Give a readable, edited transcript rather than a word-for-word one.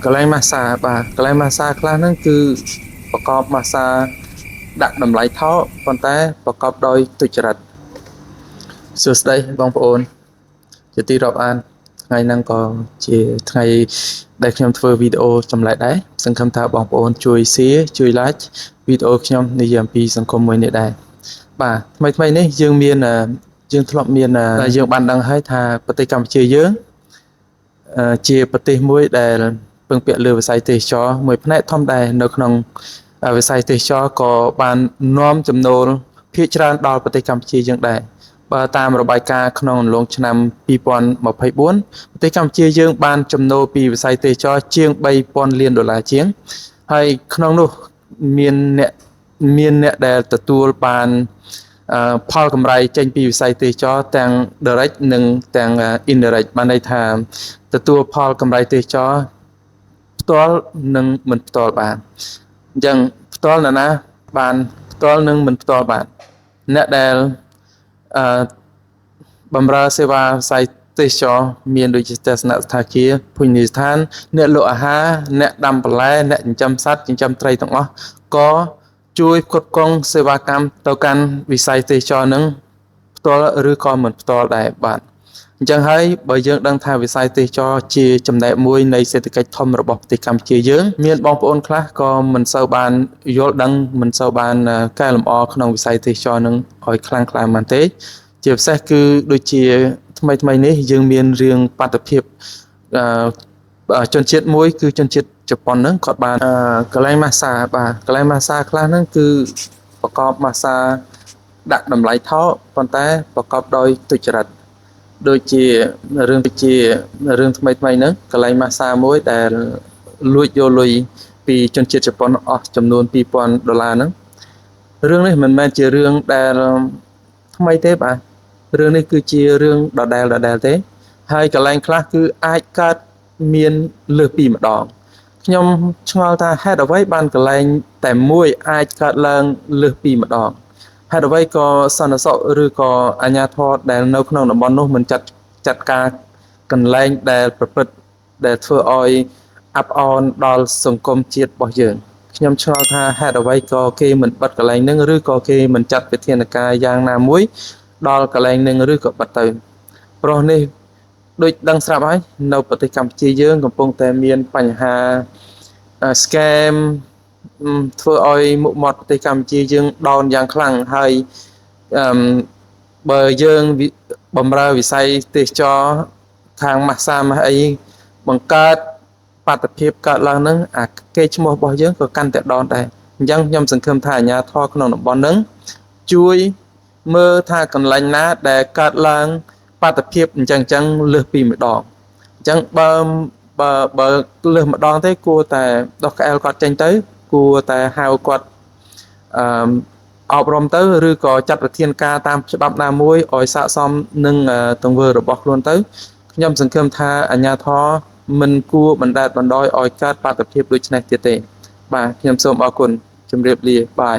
កន្លែងម៉ាស្សាបាទកន្លែងម៉ាស្សាខ្លះហ្នឹងគឺប្រកបម៉ាស្សាដាក់តម្លៃថោកប៉ុន្តែប្រកបដោយទុច្ចរិតសួស្តីបងប្អូនជាទីរាប់អានថ្ងៃហ្នឹងក៏ជាថ្ងៃដែលខ្ញុំធ្វើវីដេអូចម្លែកដែរសង្ឃឹមថាបងប្អូនជួយ share ជួយ like វីដេអូខ្ញុំនិយាយអំពីសង្គមមួយនេះដែរបាទថ្មីនេះយើងធ្លាប់មានយើងបានដឹងហើយថាប្រទេសកម្ពុជាយើងជាប្រទេសមួយដែលពឹងពាក់លើវិស័យទេសចរមួយផ្នែកធំដែរនៅក្នុងវិស័យទេសចរក៏បាននាំចំណូលភាគច្រើនដល់ប្រទេសកម្ពុជាយើងដែរបើតាមរបាយការណ៍ក្នុងអំឡុងឆ្នាំ2024ប្រទេសកម្ពុជាយើងបានចំណូលពីវិស័យទេសចរជាង$3000 លានជាងហើយក្នុងនោះមានអ្នកដែលទទួលបានផលកម្រៃចេញពីវិស័យទេសចរទាំង direct និងទាំង indirect បានន័យថាទទួលផលកម្រៃទេសចរផ្ទាល់និងមិនផ្ទាល់បានអញ្ចឹងផ្ទាល់ណាបានផ្ទាល់និងមិនផ្ទាល់បានអ្នកដែលបម្រើសេវាវិស័យទេសចរមានដូចជាទស្សនស្ថានភាពភោជនីយដ្ឋានអ្នកលក់អាហារអ្នកដាំបន្លែអ្នកចិញ្ចឹមសត្វចិញ្ចឹមត្រីទាំងអស់ក៏ជួយផ្គត់ផ្គង់សេវាកម្មទៅកាន់វិស័យទេសចរនឹងផ្ទាល់ឬក៏មិនផ្ទាល់ដែរបាទអញ្ចឹងហើយបើយើងដឹងថាវិស័យទេសចរជាចំណែកមួយនៃសេដ្ឋកិច្ចធំរបស់ប្រទេសកម្ពុជាយើងមានបងប្អូនខ្លះក៏មិនសូវបានយល់ដឹងមិនសូវបានកែលម្អក្នុងវិស័យទេសចរនឹងឲ្យខ្លាំងក្លាមែនទេជាពិសេសគឺដូចជាថ្មីនេះយើងមានរឿងបាតុភិបជនជាតិមួយគឺជនជាតិជប៉ុនហ្នឹងគាត់បានកន្លែងម៉ាស្សាបាទកន្លែងម៉ាស្សាខ្លះហ្នឹងគឺប្រកបម៉ាស្សាដាក់តម្លៃថោកប៉ុន្តែប្រកបដោយទុច្ចរិតដូចជារឿងថ្មីហ្នឹងកន្លែងម៉ាស្សាមួយដែលលួចយកលុយពីជនជាតិជប៉ុនអស់ចំនួន$2000ហ្នឹងរឿងនេះមិនមែនជារឿងដែលថ្មីទេបាទរឿងនេះគឺជារឿងដដែលទេហើយកន្លែងខ្លះគឺអាចកើតមានលើសពីម្ដងខ្ញុំឆ្ងល់ថាហេតុអ្វីបានកន្លែងតែមួយអាចកើតឡើងលើសពីម្ដងហេតុអ្វីក៏សន្តិសុខឬក៏អាជ្ញាធរដែលនៅក្នុងតំបន់នោះមិនចាត់ការកន្លែងដែលប្រព្រឹត្តដែលធ្វើឲ្យអាប់អនដល់សង្គមជាតិរបស់យើងខ្ញុំឆ្ងល់ថាហេតុអ្វីក៏គេមិនបិទកន្លែងហ្នឹងឬក៏គេមិនចាត់វិធានការយ៉ាងណាមួយដល់កន្លែងហ្នឹងឬក៏បិទទៅព្រោះនេះដូចដឹងស្រាប់ហើយនៅប្រទេសកម្ពុជាយើងកំពុងតែមានបញ្ហា scam ធ្វើឲ្យមុខមាត់ប្រទេសកម្ពុជាយើងដោនយ៉ាងខ្លាំងហើយបើយើងបំរើវិស័យទេសចរខាងម៉ាស្សាអីបង្កើតបាតុភិបកើតឡើងហ្នឹងអាកេរ្តិ៍ឈ្មោះរបស់យើងក៏កាន់តែដនដែរអញ្ចឹងខ្ញុំសង្ឃឹមថាអាជ្ញាធរក្នុងតំបន់ហ្នឹងជួយមើលថាកន្លែងណាដែលកើតឡើងបាតុភិបអញ្ចឹងលើសពីម្ដងអញ្ចឹងបើលើសម្ដងទេគួរតែដោះក្អែលគាត់ចេញទៅគួរតែហៅគាត់អប់រំទៅឬក៏ចាត់វិធានការតាមច្បាប់ណាមួយឲ្យស័ក្តិសមនឹងទង្វើរបស់ខ្លួនទៅខ្ញុំសង្ឃឹមថាអាជ្ញាធរមិនគួរបណ្តែតបណ្តោយឲ្យកើតបាតុភិបដូចនេះទៀតទេបាទខ្ញុំសូមអរគុណជម្រាបលាបាយ